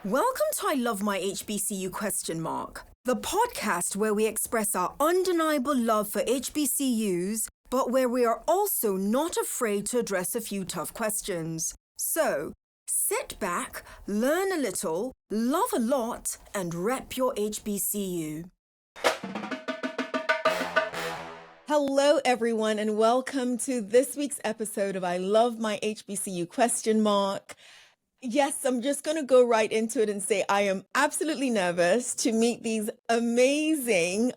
Welcome to I Love My HBCU ? The podcast where we express our undeniable love for HBCUs, but where we are also not afraid to address a few tough questions. So, sit back, learn a little, love a lot, and rep your HBCU. Hello, everyone, and welcome to this week's episode of I Love My HBCU ? Yes, I'm just going to go right into it and say I am absolutely nervous to meet these amazing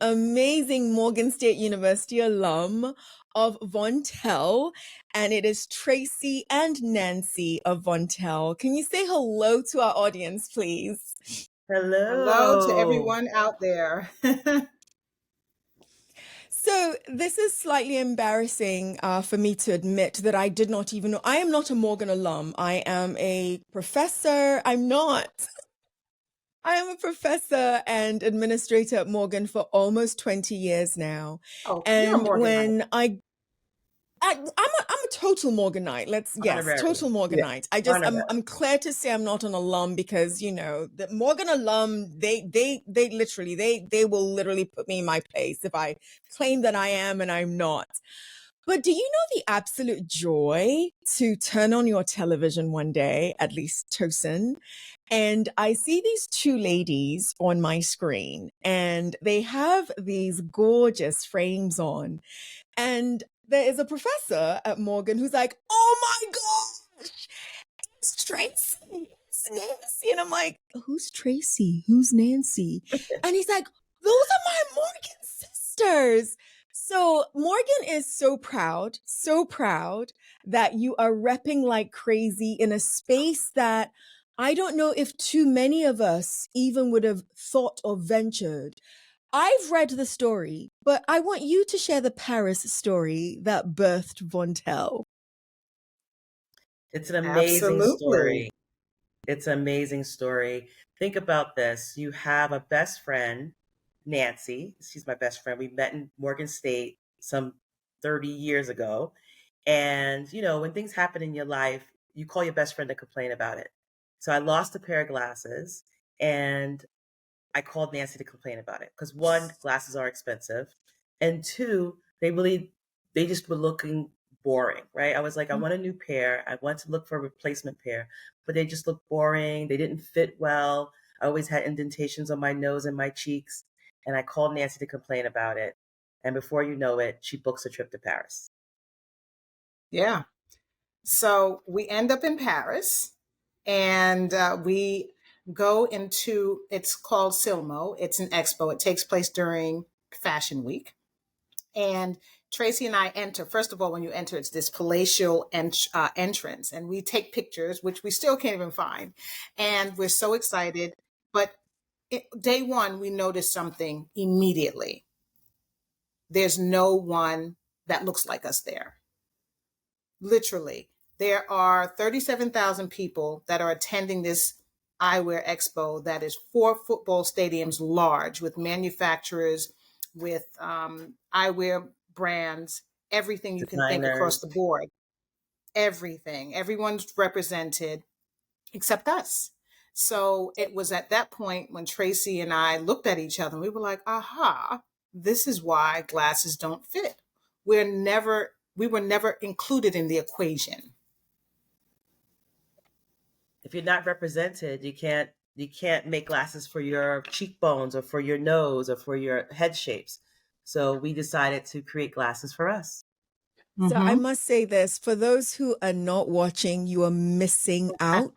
Morgan State University alum of Vontelle, and it is Tracy and Nancey of Vontelle. Can you say hello to our audience, please? Hello to everyone out there. So this is slightly embarrassing for me to admit that I did not even know. I am not a Morgan alum. I am a professor. I am a professor and administrator at Morgan for almost 20 years now. Oh, and you're a Morganite. when I'm a total Morganite. Total Morganite. Honorary. I'm clear to say I'm not an alum because, you know, the Morgan alum, they will literally put me in my place if I claim that I am and I'm not. But do you know the absolute joy to turn on your television one day, at least Tosin, and I see these two ladies on my screen and they have these gorgeous frames on, and there is a professor at Morgan who's like, oh my gosh, it's Tracy, it's Nancey. And I'm like, who's Tracy? Who's Nancey? And he's like, those are my Morgan sisters. So Morgan is so proud that you are repping like crazy in a space that I don't know if too many of us even would have thought or ventured. I've read the story, but I want you to share the Paris story that birthed Vontelle. It's an amazing Absolutely. story. It's an amazing story. Think about this. You have a best friend, Nancey. She's my best friend. We met in Morgan State some 30 years ago. And, you know, when things happen in your life, you call your best friend to complain about it. So I lost a pair of glasses and I called Nancey to complain about it because one, glasses are expensive, and two, they just were looking boring, right? I was like, I want a new pair. I want to look for a replacement pair, but they just looked boring. They didn't fit well. I always had indentations on my nose and my cheeks, and I called Nancey to complain about it. And before you know it, she books a trip to Paris. Yeah. So we end up in Paris, and we go into, it's called Silmo. It's an expo. It takes place during Fashion Week. And Tracy and I enter. First of all, when you enter, it's this palatial entrance. And we take pictures, which we still can't even find. And we're so excited. But day one, we noticed something immediately. There's no one that looks like us there. Literally. There are 37,000 people that are attending this eyewear expo that is 4 football stadiums large, with manufacturers, with eyewear brands, everything you can think across the board. Everything. Everyone's represented except us. So it was at that point when Tracy and I looked at each other and we were like, aha, this is why glasses don't fit. We were never included in the equation. If you're not represented, you can't make glasses for your cheekbones or for your nose or for your head shapes. So we decided to create glasses for us. So I must say this, for those who are not watching, you are missing out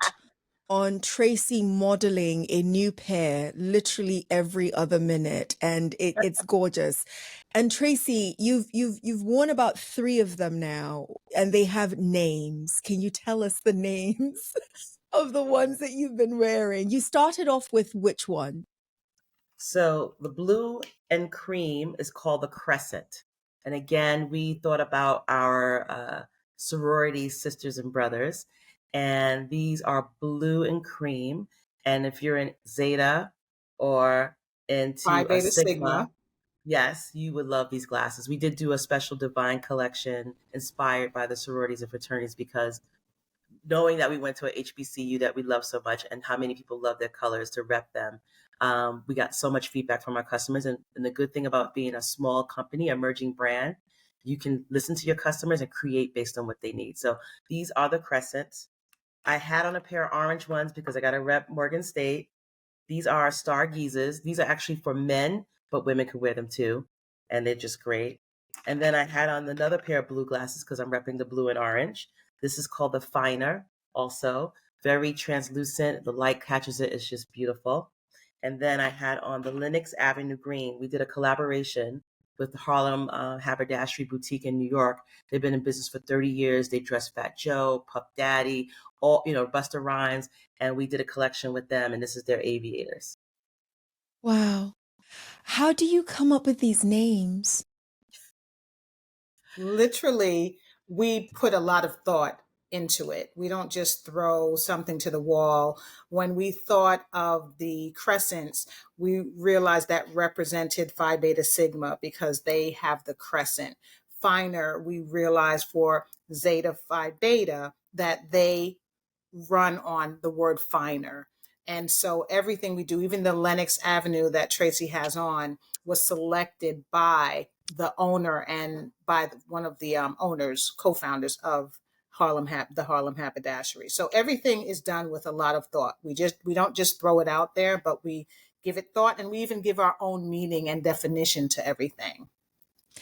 on Tracy modeling a new pair literally every other minute, and it's gorgeous. And Tracy, you've worn about 3 of them now, and they have names. Can you tell us the names of the ones that you've been wearing? You started off with which one? So the blue and cream is called the Crescent. And again, we thought about our sorority sisters and brothers. And these are blue and cream. And if you're in Zeta or into Phi Beta Sigma, Sigma, yes, you would love these glasses. We did do a special Divine collection inspired by the sororities and fraternities because knowing that we went to a HBCU that we love so much and how many people love their colors to rep them. We got so much feedback from our customers. And the good thing about being a small company, emerging brand, you can listen to your customers and create based on what they need. So these are the crescents. I had on a pair of orange ones because I got to rep Morgan State. These are star geezes. These are actually for men, but women can wear them too. And they're just great. And then I had on another pair of blue glasses because I'm repping the blue and orange. This is called the Finer, also very translucent. The light catches it. It's just beautiful. And then I had on the Lenox Avenue green. We did a collaboration with the Harlem Haberdashery Boutique in New York. They've been in business for 30 years. They dress Fat Joe, Puff Daddy, all, Busta Rhymes. And we did a collection with them. And this is their Aviators. Wow. How do you come up with these names? Literally, we put a lot of thought into it. We don't just throw something to the wall. When we thought of the crescents, we realized that represented Phi Beta Sigma because they have the crescent. Finer, we realized for Zeta Phi Beta that they run on the word finer. And so everything we do, even the Lenox Avenue that Tracy has on, was selected by the owner and by one of the owners, co-founders of the Harlem Haberdashery. So everything is done with a lot of thought. We don't just throw it out there, but we give it thought, and we even give our own meaning and definition to everything.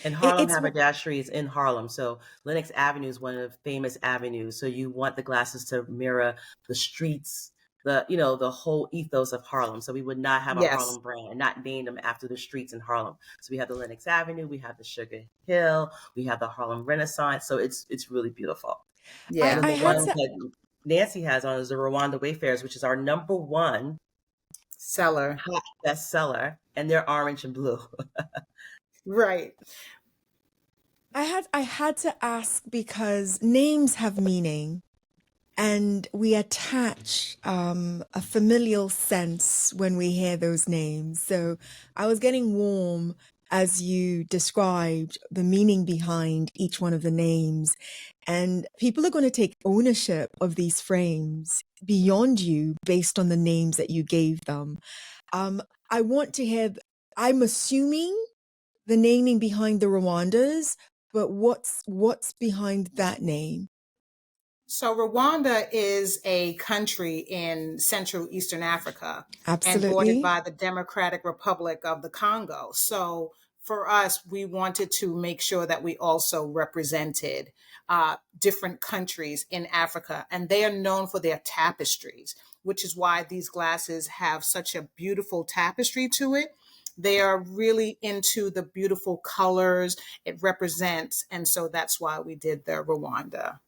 And Harlem Haberdashery is in Harlem. So Lenox Avenue is one of the famous avenues. So you want the glasses to mirror the streets, the whole ethos of Harlem. So we would not have a Harlem brand and not name them after the streets in Harlem. So we have the Lenox Avenue, we have the Sugar Hill, we have the Harlem Renaissance. So it's really beautiful. Yeah. And then the one that Nancy has on is the Rwanda Wayfarers, which is our number one bestseller, and they're orange and blue. Right. I had to ask because names have meaning, and we attach a familial sense when we hear those names. So I was getting warm as you described the meaning behind each one of the names. And people are going to take ownership of these frames beyond you based on the names that you gave them. I want to hear, I'm assuming the naming behind the Rwandas, but what's behind that name? So Rwanda is a country in Central Eastern Africa. Absolutely. And bordered by the Democratic Republic of the Congo. So for us, we wanted to make sure that we also represented different countries in Africa. And they are known for their tapestries, which is why these glasses have such a beautiful tapestry to it. They are really into the beautiful colors it represents. And so that's why we did the Rwanda.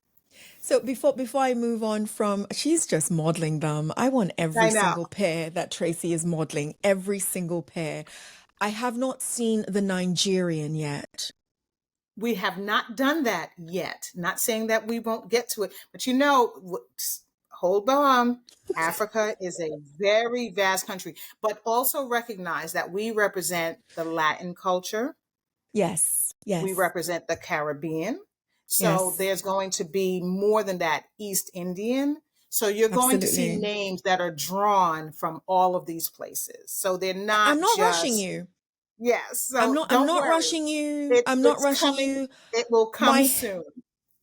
So before I move on from, she's just modeling them. I want every single pair that Tracy is modeling, every single pair. I have not seen the Nigerian yet. We have not done that yet. Not saying that we won't get to it, but hold on. Africa is a very vast country, but also recognize that we represent the Latin culture. Yes, yes. We represent the Caribbean. So there's going to be more than that, East Indian. So you're going to see names that are drawn from all of these places. So they're not I'm not rushing you. Yes. So I'm not rushing you. I'm not rushing you. It will come soon.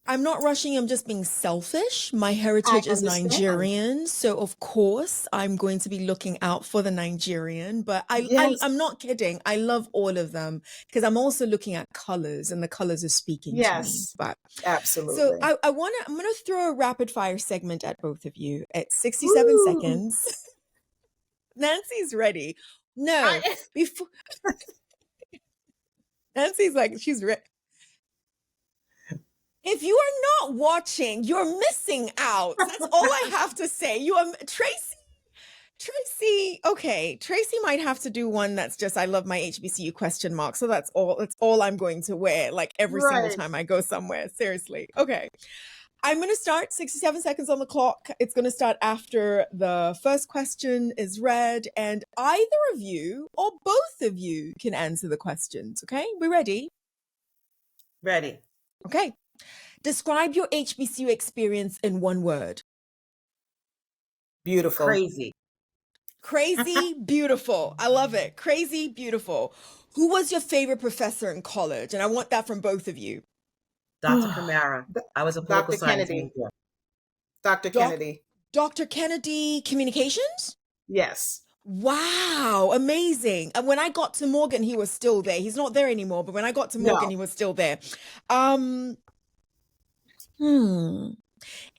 I'm not rushing you. I'm just being selfish. My heritage is Nigerian. So of course I'm going to be looking out for the Nigerian, but I'm not kidding. I love all of them because I'm also looking at colors and the colors are speaking to me. But absolutely. So I'm going to throw a rapid fire segment at both of you at 67 seconds. Nancy's ready. No, before Nancy's like, she's ready. If you are not watching, you're missing out. That's all I have to say. You are Tracy. Okay, Tracy might have to do one that's just I love my HBCU question mark. So that's all I'm going to wear like every single time I go somewhere. Seriously. Okay. I'm going to start 67 seconds on the clock. It's going to start after the first question is read, and either of you or both of you can answer the questions. Okay, we ready? Ready. Okay. Describe your HBCU experience in one word. Beautiful. Crazy. Crazy, beautiful. I love it. Crazy, beautiful. Who was your favorite professor in college? And I want that from both of you. Dr. Kamara. I was a political Dr. science Kennedy. major. Dr. Kennedy. Dr. Kennedy, communications? Yes. Wow, amazing. And when I got to Morgan, he was still there. He's not there anymore, but when I got to Morgan, he was still there.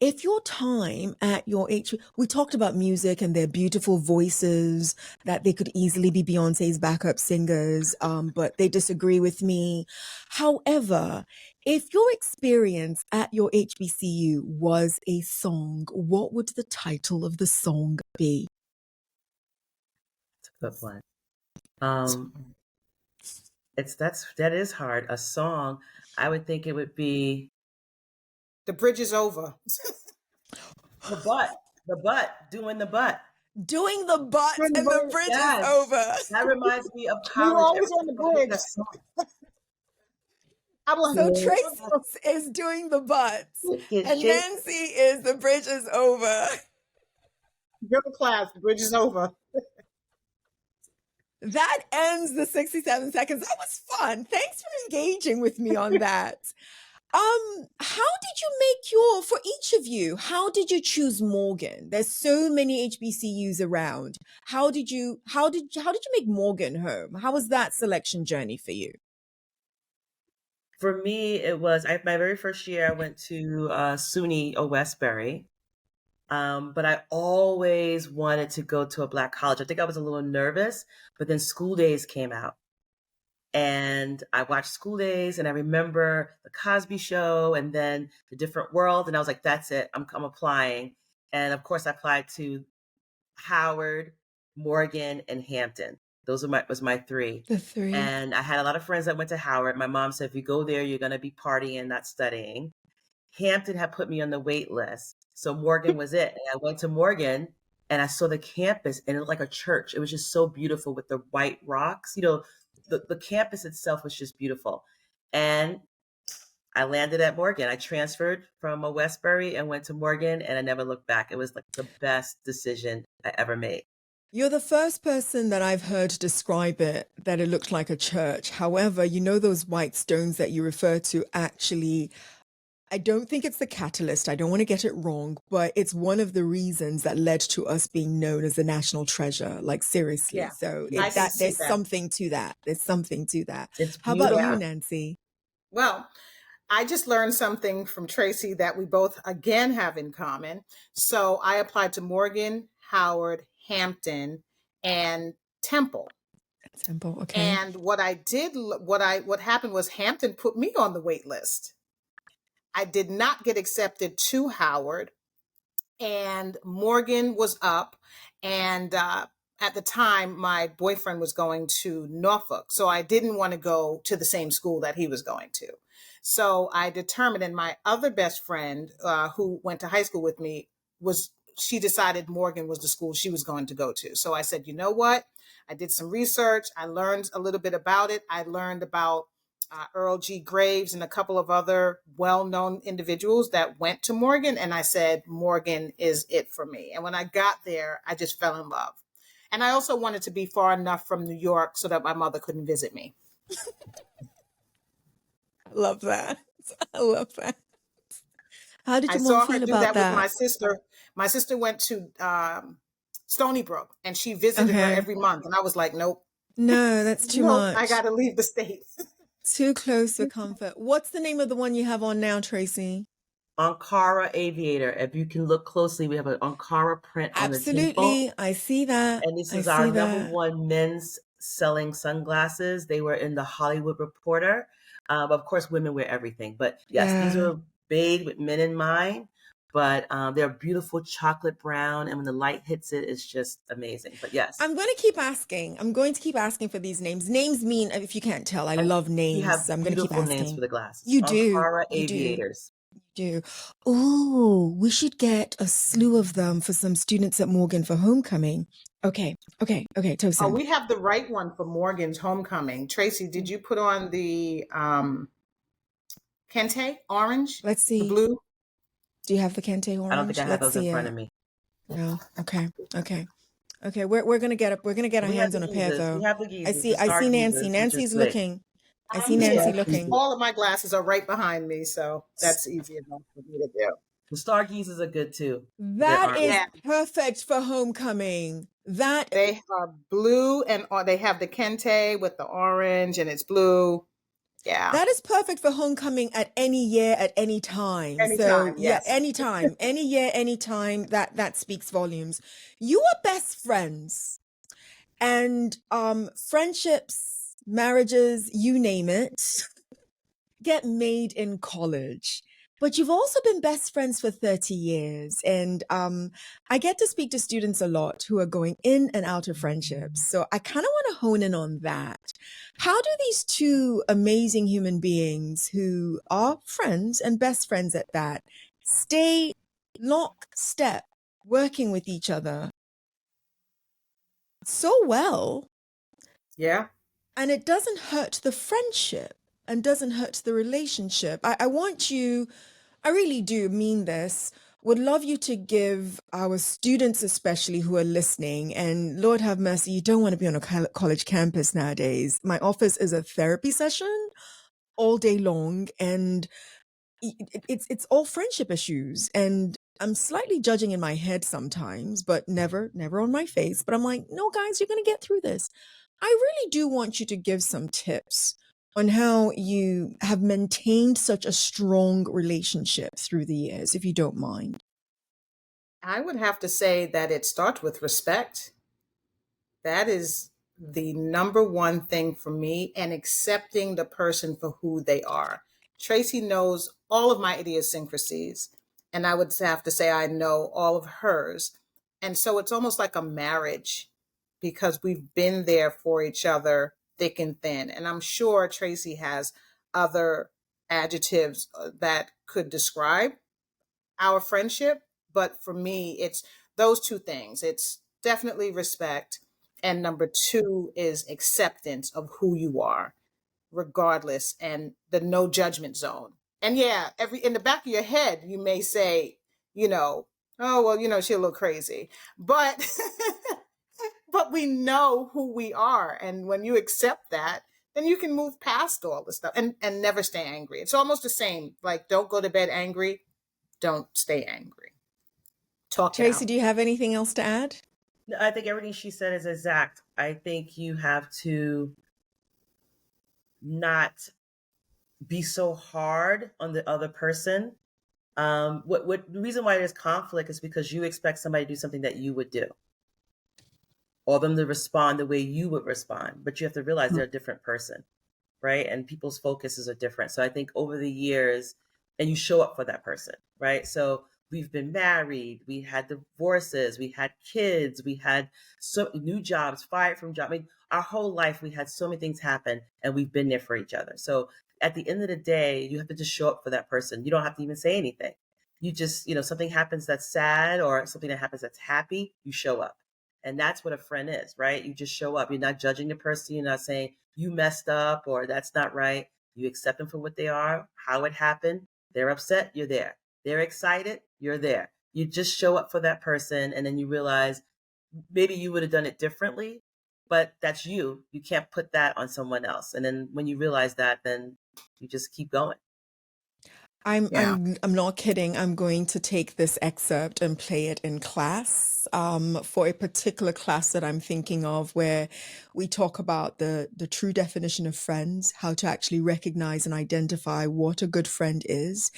If your time at your we talked about music and their beautiful voices, that they could easily be Beyonce's backup singers, but they disagree with me. However, if your experience at your HBCU was a song, what would the title of the song be? Good one. That is hard. A song. I would think it would be The Bridge is Over. The butt, doing the butt. Doing the butt and the bridge is over. That reminds me of We were college. always on the bridge. So Tracy is doing the butt, and Nancey is the bridge is over. Middle class, the bridge is over. That ends the 67 seconds. That was fun. Thanks for engaging with me on that. How did you make for each of you, how did you choose Morgan? There's so many HBCUs around. How did you make Morgan home? How was that selection journey for you? For me, it was my very first year. I went to SUNY Westbury, but I always wanted to go to a Black college. I think I was a little nervous, but then School Days came out. And I watched School Days, and I remember the Cosby Show, and then The Different World, and I was like, "That's it. I'm applying." And of course, I applied to Howard, Morgan, and Hampton. Those was my three. The three. And I had a lot of friends that went to Howard. My mom said, "If you go there, you're going to be partying, not studying." Hampton had put me on the wait list, so Morgan was it. And I went to Morgan, and I saw the campus, and it looked like a church. It was just so beautiful with the white rocks, The campus itself was just beautiful. And I landed at Morgan. I transferred from Westbury and went to Morgan, and I never looked back. It was like the best decision I ever made. You're the first person that I've heard describe it, that it looked like a church. However, those white stones that you refer to, actually, I don't think it's the catalyst. I don't want to get it wrong, but it's one of the reasons that led to us being known as a national treasure. Like, seriously. Yeah. So There's something to that. There's something to that. It's How about beautiful. you, Nancey? Well, I just learned something from Tracy that we both again have in common. So I applied to Morgan, Howard, Hampton, and Temple. Temple, okay. And what happened was Hampton put me on the wait list. I did not get accepted to Howard, and Morgan was up, and at the time my boyfriend was going to Norfolk, so I didn't want to go to the same school that he was going to. So I determined, and my other best friend who went to high school with me she decided Morgan was the school she was going to go to. So I said, you know what? I did some research. I learned a little bit about it. I learned about Earl G. Graves and a couple of other well-known individuals that went to Morgan. And I said, Morgan is it for me. And when I got there, I just fell in love. And I also wanted to be far enough from New York so that my mother couldn't visit me. I love that. I love that. How did your I saw mom her feel do about that with my sister. My sister went to Stony Brook, and she visited her every month. And I was like, nope. No, that's too much. I got to leave the state. Too close for comfort. What's the name of the one you have on now, Tracy? Ankara Aviator. If you can look closely, we have an Ankara print on the temple. Absolutely. I see that. And this is our number one men's selling sunglasses. They were in the Hollywood Reporter. Of course, women wear everything. But yes, these are made with men in mind. But they're beautiful chocolate brown. And when the light hits it, it's just amazing. But yes. I'm going to keep asking. I'm going to keep asking for these names. Names mean, if you can't tell, I love names. You have so I'm going to keep asking. names for the glasses. You do. Ankara Aviators. You do. Oh, we should get a slew of them for some students at Morgan for homecoming. Okay. Tosin. Oh, we have the right one for Morgan's homecoming. Tracy, did you put on the Kente, orange, Let's the see. blue. Do you have the Kente orange? I don't think I have Let's those in see front it. of me. No. Okay. We're gonna get up. We're gonna get our We have hands the on a pair geezers. We though. have the I geezers, see. the I star see Nancy. geezers, which is Nancy's great. looking. I see I'm Nancy here. looking. All of my glasses are right behind me, so that's easy enough for me to do. The star geezers are good too. That They're is Yeah. perfect for homecoming. That They are blue and they have the kente with the orange and it's blue. Yeah. that is perfect for homecoming at any year, at any time. So Anytime, yeah, yes. anytime, any year, anytime. That speaks volumes. You are best friends, and friendships, marriages, you name it, get made in college. But you've also been best friends for 30 years. And I get to speak to students a lot who are going in and out of friendships. So I kind of want to hone in on that. How do these two amazing human beings who are friends and best friends at that stay lockstep, working with each other so well? Yeah. And it doesn't hurt the friendship and doesn't hurt the relationship. I want you, I really do mean this, would love you to give our students, especially who are listening, and Lord have mercy, you don't want to be on a college campus nowadays. My office is a therapy session all day long, and it's all friendship issues. And I'm slightly judging in my head sometimes, but never on my face. But I'm like, no, guys, you're going to get through this. I really do want you to give some tips on how you have maintained such a strong relationship through the years, if you don't mind. I would have to say that it starts with respect. That is the number one thing for me, and accepting the person for who they are. Tracy knows all of my idiosyncrasies, and I would have to say I know all of hers. And so it's almost like a marriage because we've been there for each other thick and thin. And I'm sure Tracy has other adjectives that could describe our friendship. But for me, it's those two things. It's definitely respect. And number two is acceptance of who you are, regardless, and the no judgment zone. And yeah, in the back of your head, you may say, oh, well, she's a little crazy. But but we know who we are. And when you accept that, then you can move past all the stuff and never stay angry. It's almost the same. Like, don't go to bed angry. Don't stay angry. Talk it Tracy, out. do you have anything else to add? No, I think everything she said is exact. I think you have to not be so hard on the other person. The reason why there's conflict is because you expect somebody to do something that you would do, or them to respond the way you would respond. But you have to realize they're a different person, right? And people's focuses are different. So I think over the years, and you show up for that person, right? So we've been married, we had divorces, we had kids, we had so new jobs, fired from jobs. I mean, our whole life, we had so many things happen, and we've been there for each other. So at the end of the day, you have to just show up for that person. You don't have to even say anything. You just, something happens that's sad or something that happens that's happy, you show up. And that's what a friend is, right? You just show up. You're not judging the person. You're not saying you messed up or that's not right. You accept them for what they are, how it happened. They're upset, you're there. They're excited, you're there. You just show up for that person, and then you realize maybe you would have done it differently, but that's you. You can't put that on someone else. And then when you realize that, then you just keep going. I'm not kidding. I'm going to take this excerpt and play it in class for a particular class that I'm thinking of, where we talk about the true definition of friends, how to actually recognize and identify what a good friend is,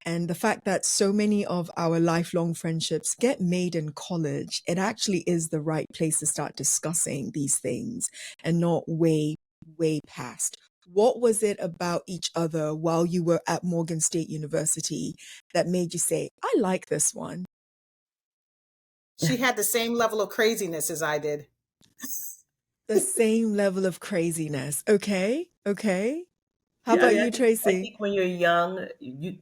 and the fact that so many of our lifelong friendships get made in college. It actually is the right place to start discussing these things and not way past. What was it about each other while you were at Morgan State University that made you say, I like this one? She had the same level of craziness as I did. The same level of craziness. Okay. How about you, Tracy? I think when you're young,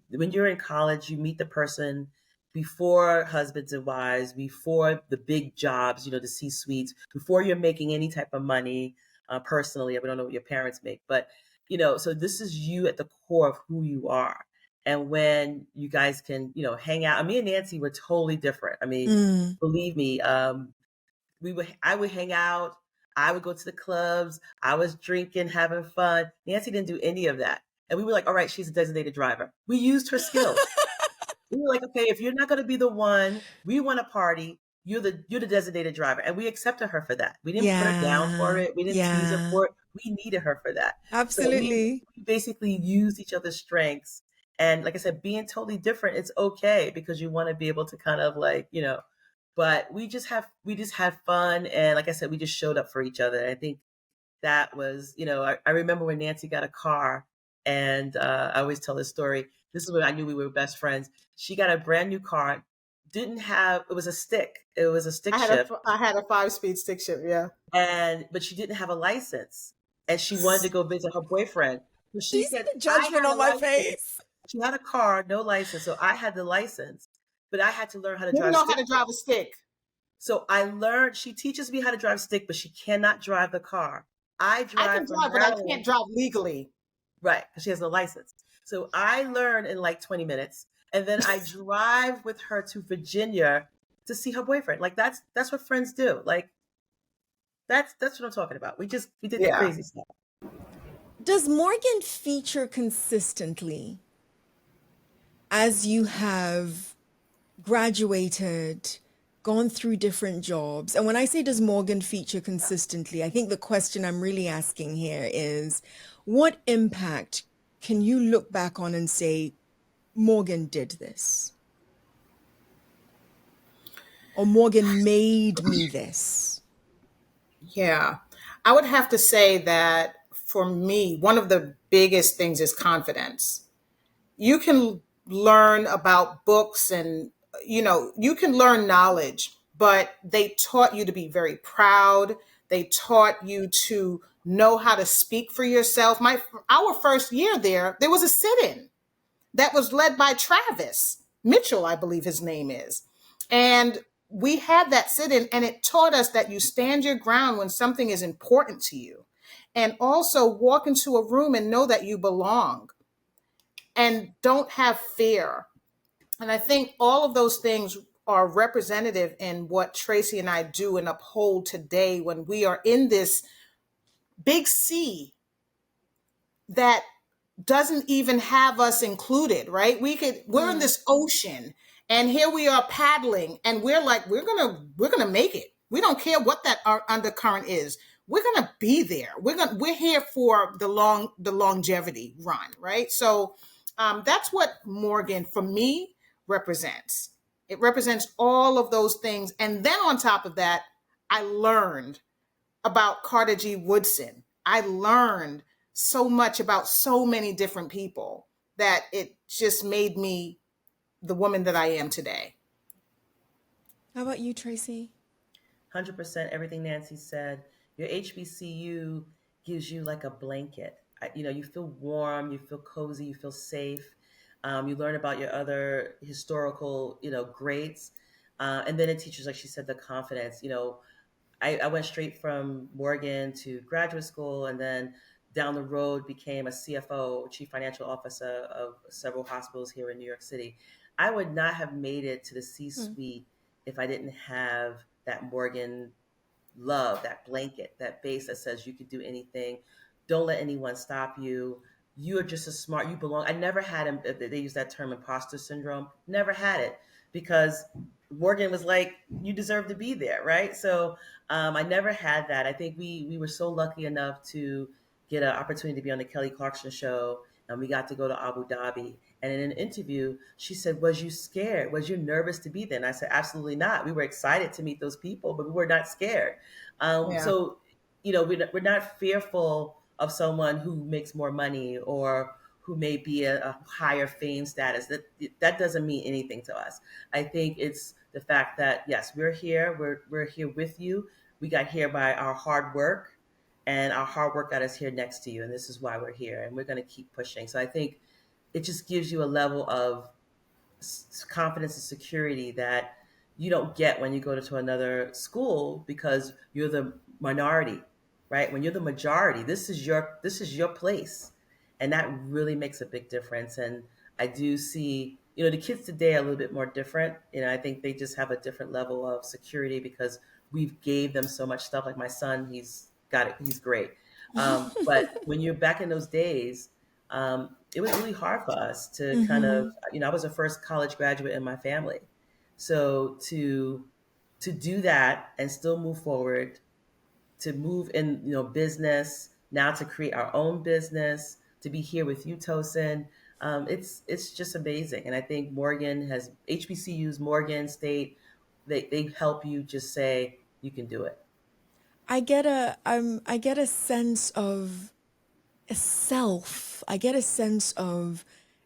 when you're in college, you meet the person before husbands and wives, before the big jobs, the C-suites, before you're making any type of money personally. I don't know what your parents make, but so this is you at the core of who you are. And when you guys can, hang out, me and Nancey were totally different. I mean, believe me, I would hang out. I would go to the clubs. I was drinking, having fun. Nancey didn't do any of that. And we were like, all right, she's a designated driver. We used her skills. We were like, okay, if you're not going to be the one, we want to party. You're the designated driver. And we accepted her for that. We didn't put her down for it. We didn't tease her for it. We needed her for that. Absolutely. So we basically used each other's strengths. And like I said, being totally different, it's okay because you want to be able to kind of like, but we just had fun. And like I said, we just showed up for each other. And I think that was, I remember when Nancey got a car, and I always tell this story. This is when I knew we were best friends. She got a brand new car, it was a stick. It was a stick shift. I had a 5-speed stick shift, yeah. But she didn't have a license, and she wanted to go visit her boyfriend. So she said, the judgment on my face. She had a car, no license. So I had the license, but I had to learn how to drive. You know how to drive a stick. So I learned, she teaches me how to drive stick, but she cannot drive the car. I can drive, but I can't drive legally. Right, because she has no license. So I learned in like 20 minutes, and then I drive with her to Virginia to see her boyfriend. Like that's what friends do. Like that's what I'm talking about. We did the crazy stuff. Does Morgan feature consistently as you have graduated, gone through different jobs? And when I say does Morgan feature consistently, I think the question I'm really asking here is, what impact can you look back on and say, Morgan did this? Or Morgan made me this? Yeah, I would have to say that for me, one of the biggest things is confidence. You can learn about books and, you can learn knowledge, but they taught you to be very proud. They taught you to know how to speak for yourself. Our first year there was a sit-in that was led by Travis Mitchell, I believe his name is. And we had that sit-in, and it taught us that you stand your ground when something is important to you. And also walk into a room and know that you belong and don't have fear. And I think all of those things are representative in what Tracy and I do and uphold today when we are in this big sea that doesn't even have us included, right? We're in this ocean, and here we are paddling, and we're like, we're gonna make it. We don't care what that undercurrent is. We're gonna be there. We're here for the longevity run, right? So that's what Morgan for me represents. It represents all of those things, and then on top of that, I learned about Carter G. Woodson. I learned so much about so many different people that it just made me the woman that I am today. How about you, Tracy? 100% everything Nancey said. Your HBCU gives you like a blanket. You feel warm, you feel cozy, you feel safe. You learn about your other historical, greats. And then it teaches, like she said, the confidence. I went straight from Morgan to graduate school, and then down the road became a CFO, Chief Financial Officer of several hospitals here in New York City. I would not have made it to the C-suite if I didn't have that Morgan love, that blanket, that base that says you could do anything. Don't let anyone stop you. You are just as smart. You belong. I never had, they use that term, imposter syndrome. Never had it because Morgan was like, you deserve to be there, right? So I never had that. I think we were so lucky enough to get an opportunity to be on the Kelly Clarkson show, and we got to go to Abu Dhabi. And in an interview, she said, was you scared? Was you nervous to be there? And I said, absolutely not. We were excited to meet those people, but we were not scared. So, we're not fearful of someone who makes more money or who may be a higher fame status. That doesn't mean anything to us. I think it's the fact that, yes, we're here. We're here with you. We got here by our hard work, and our hard work got us here next to you. And this is why we're here, and we're going to keep pushing. So I think it just gives you a level of confidence and security that you don't get when you go to another school because you're the minority, right? When you're the majority, this is your place. And that really makes a big difference. And I do see, the kids today are a little bit more different. I think they just have a different level of security because we've gave them so much stuff. Like my son, he's got it. He's great. But when you're back in those days, it was really hard for us to kind of, I was the first college graduate in my family. So to do that and still move forward, to move in, business, now to create our own business, to be here with you, Tosin. It's just amazing. And I think Morgan has HBCUs, Morgan State, they help you just say you can do it. I get a sense of a self. I get a sense of,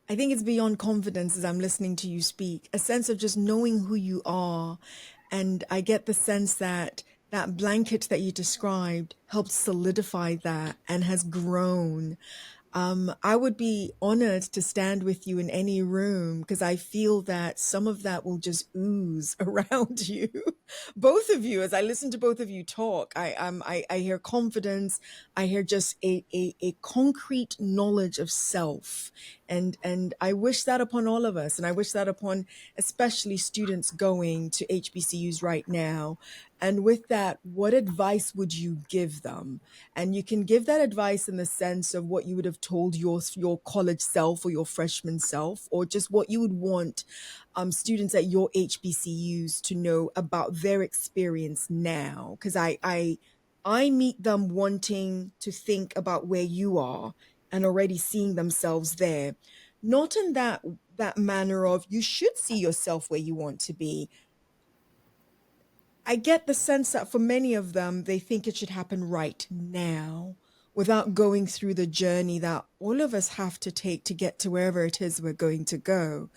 I think it's beyond confidence as I'm listening to you speak, a sense of just knowing who you are. And I get the sense that that blanket that you described helped solidify that and has grown. I would be honored to stand with you in any room because I feel that some of that will just ooze around you. Both of you, as I listen to both of you talk, I hear confidence. I hear just a concrete knowledge of self, and I wish that upon all of us, and I wish that upon especially students going to HBCUs right now. And with that, what advice would you give them? And you can give that advice in the sense of what you would have told your college self or your freshman self, or just what you would want students at your HBCUs to know about their experience now. Because I meet them wanting to think about where you are and already seeing themselves there. Not in that manner of you should see yourself where you want to be. I get the sense that for many of them, they think it should happen right now without going through the journey that all of us have to take to get to wherever it is we're going to go.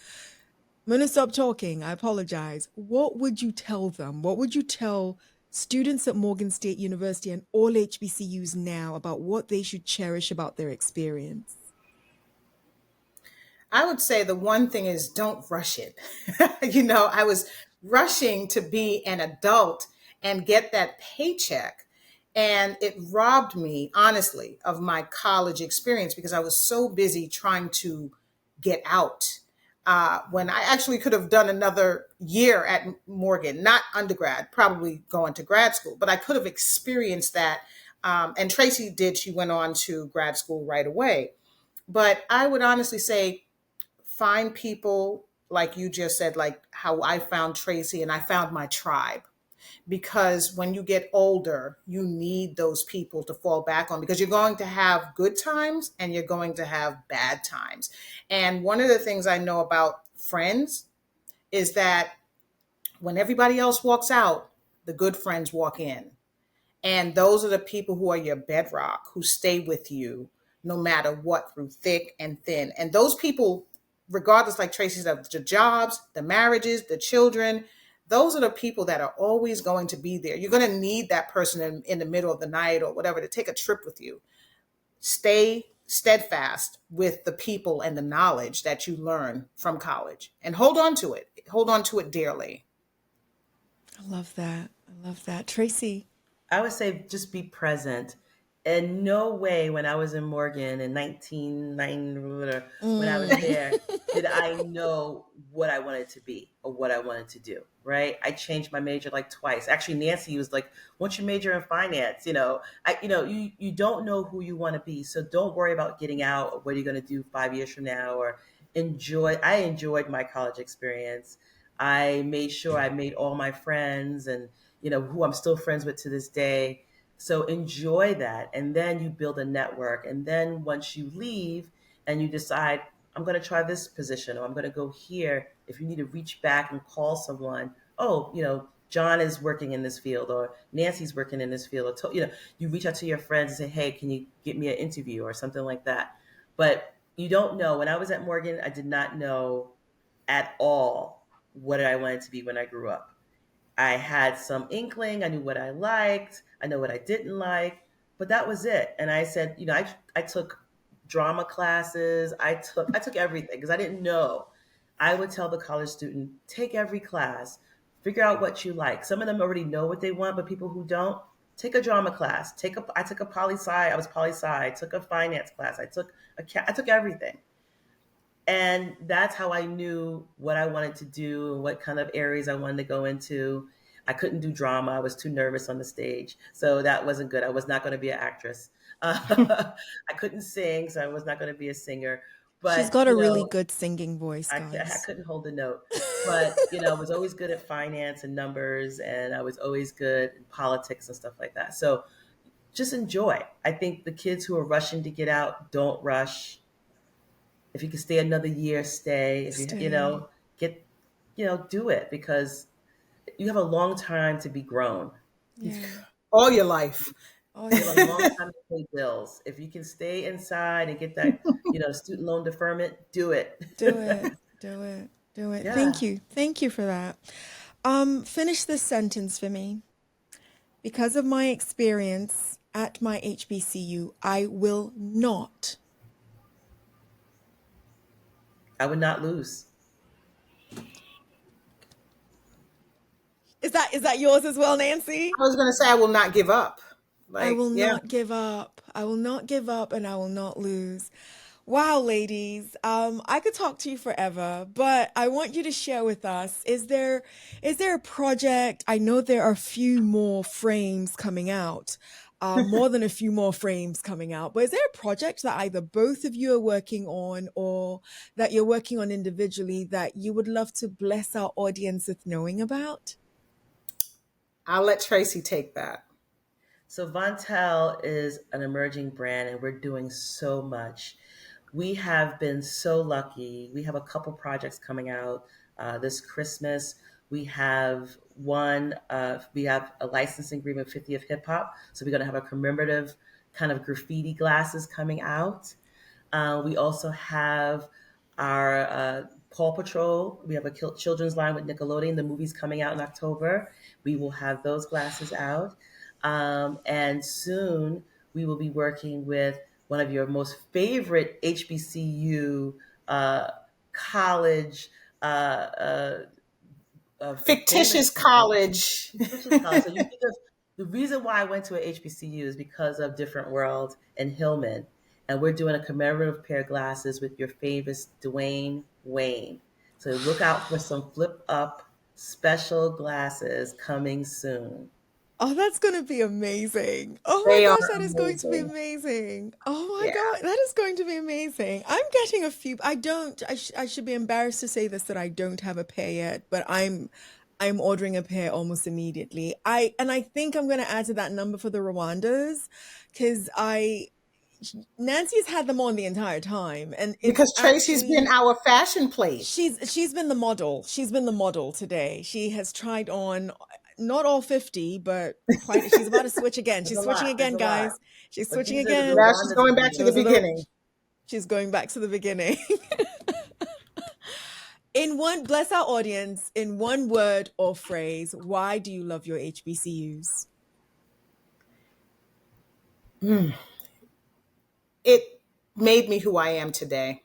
I'm going to stop talking. I apologize. What would you tell them? What would you tell students at Morgan State University and all HBCUs now about what they should cherish about their experience? I would say the one thing is don't rush it. I was rushing to be an adult and get that paycheck. And it robbed me, honestly, of my college experience because I was so busy trying to get out. When I actually could have done another year at Morgan, not undergrad, probably going to grad school, but I could have experienced that. And Tracy did, she went on to grad school right away. But I would honestly say, find people like you just said, like how I found Tracy and I found my tribe. Because when you get older, you need those people to fall back on because you're going to have good times and you're going to have bad times. And one of the things I know about friends is that when everybody else walks out, the good friends walk in. And those are the people who are your bedrock, who stay with you no matter what, through thick and thin. And those people, regardless, like Tracy said, the jobs, the marriages, the children, those are the people that are always going to be there. You're going to need that person in the middle of the night or whatever to take a trip with you. Stay steadfast with the people and the knowledge that you learn from college and hold on to it. Hold on to it dearly. I love that. I love that. Tracy. I would say just be present. In no way when I was in Morgan in 1990, when I was there, did I know what I wanted to be or what I wanted to do, right? I changed my major like twice. Actually, Nancy was like, "What's your major in finance?" You don't know who you want to be. So don't worry about getting out or what you're going to do 5 years from now, or I enjoyed my college experience. I made sure I made all my friends and, who I'm still friends with to this day. So enjoy that. And then you build a network. And then once you leave and you decide, I'm going to try this position or I'm going to go here, if you need to reach back and call someone, John is working in this field or Nancy's working in this field. Or, you reach out to your friends and say, hey, can you get me an interview or something like that? But you don't know. When I was at Morgan, I did not know at all what I wanted to be when I grew up. I had some inkling. I knew what I liked. I know what I didn't like, but that was it. And I said, I took drama classes. I took everything because I didn't know. I would tell the college student, take every class, figure out what you like. Some of them already know what they want, but people who don't, take a drama class, I took a poli-sci, I was poli-sci, I took a finance class, I took everything. And that's how I knew what I wanted to do and what kind of areas I wanted to go into. I couldn't do drama. I was too nervous on the stage. So that wasn't good. I was not going to be an actress. I couldn't sing, so I was not going to be a singer. But She's got a really good singing voice, I guys. couldn't hold a note. But, I was always good at finance and numbers, and I was always good in politics and stuff like that. So just enjoy. I think the kids who are rushing to get out, don't rush. If you can stay another year, stay. If you do it, because you have a long time to be grown. Yeah. All your life. You have a long time to pay bills. If you can stay inside and get that, student loan deferment, do it. Do it. Do it. Do it. Yeah. Thank you. Thank you for that. Finish this sentence for me. Because of my experience at my HBCU, I will not. I would not lose. Is that yours as well, Nancey? I was going to say, I will not give up. I will not give up. I will not give up, and I will not lose. Wow, ladies. I could talk to you forever, but I want you to share with us, is there a project? I know there are a few more frames coming out, more than a few more frames coming out, but is there a project that either both of you are working on or that you're working on individually that you would love to bless our audience with knowing about? I'll let Tracy take that. So Vontelle is an emerging brand, and we're doing so much. We have been so lucky. We have a couple projects coming out this Christmas. We have we have a licensing agreement with 50 of Hip Hop. So we're going to have a commemorative kind of graffiti glasses coming out. We also have our Paw Patrol. We have a children's line with Nickelodeon. The movie's coming out in October. We will have those glasses out. And soon we will be working with one of your most favorite HBCU college, fictitious college. Fictitious college. So you think of the reason why I went to a HBCU is because of Different World and Hillman. And we're doing a commemorative pair of glasses with your famous Dwayne Wayne. So look out for some flip up special glasses coming soon. Oh, that's going to be amazing. Oh my gosh, that is going to be amazing. Oh my God, that is going to be amazing. I'm getting a few. I should be embarrassed to say this, that I don't have a pair yet, but I'm ordering a pair almost immediately. I think I'm going to add to that number for the Rwandas, because Nancey's had them on the entire time, and because Tracy's been our fashion plate. She's been the model. She's been the model today. She has tried on not all 50, but quite. She's about to switch again. She's switching again, guys. She's switching again. Now she's going back to the beginning. She's going back to the beginning. Bless our audience, in one word or phrase, why do you love your HBCUs? It made me who I am today.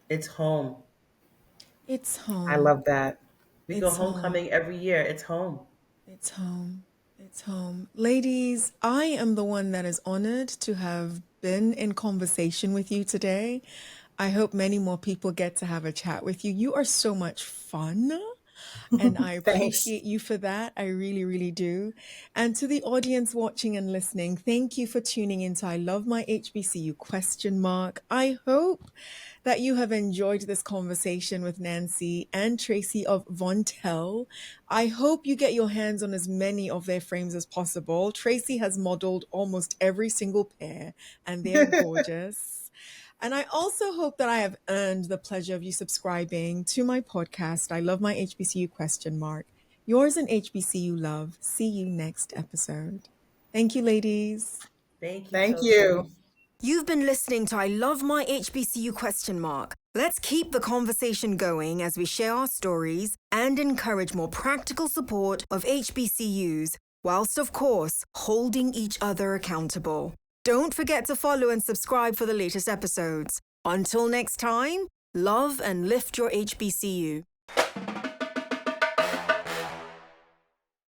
It's home. It's home. I love that. We go homecoming every year. It's home. It's home. It's home. Ladies, I am the one that is honored to have been in conversation with you today. I hope many more people get to have a chat with you. You are so much fun. And I appreciate you for that. I really, really do. And to the audience watching and listening, thank you for tuning into I Love My HBCU ? I hope that you have enjoyed this conversation with Nancey and Tracy of Vontelle. I hope you get your hands on as many of their frames as possible. Tracy has modeled almost every single pair, and they're gorgeous. And I also hope that I have earned the pleasure of you subscribing to my podcast, I Love My HBCU ? Yours in HBCU love. See you next episode. Thank you, ladies. Thank you. Thank you. You've been listening to I Love My HBCU ? Let's keep the conversation going as we share our stories and encourage more practical support of HBCUs, whilst, of course, holding each other accountable. Don't forget to follow and subscribe for the latest episodes. Until next time, love and lift your HBCU.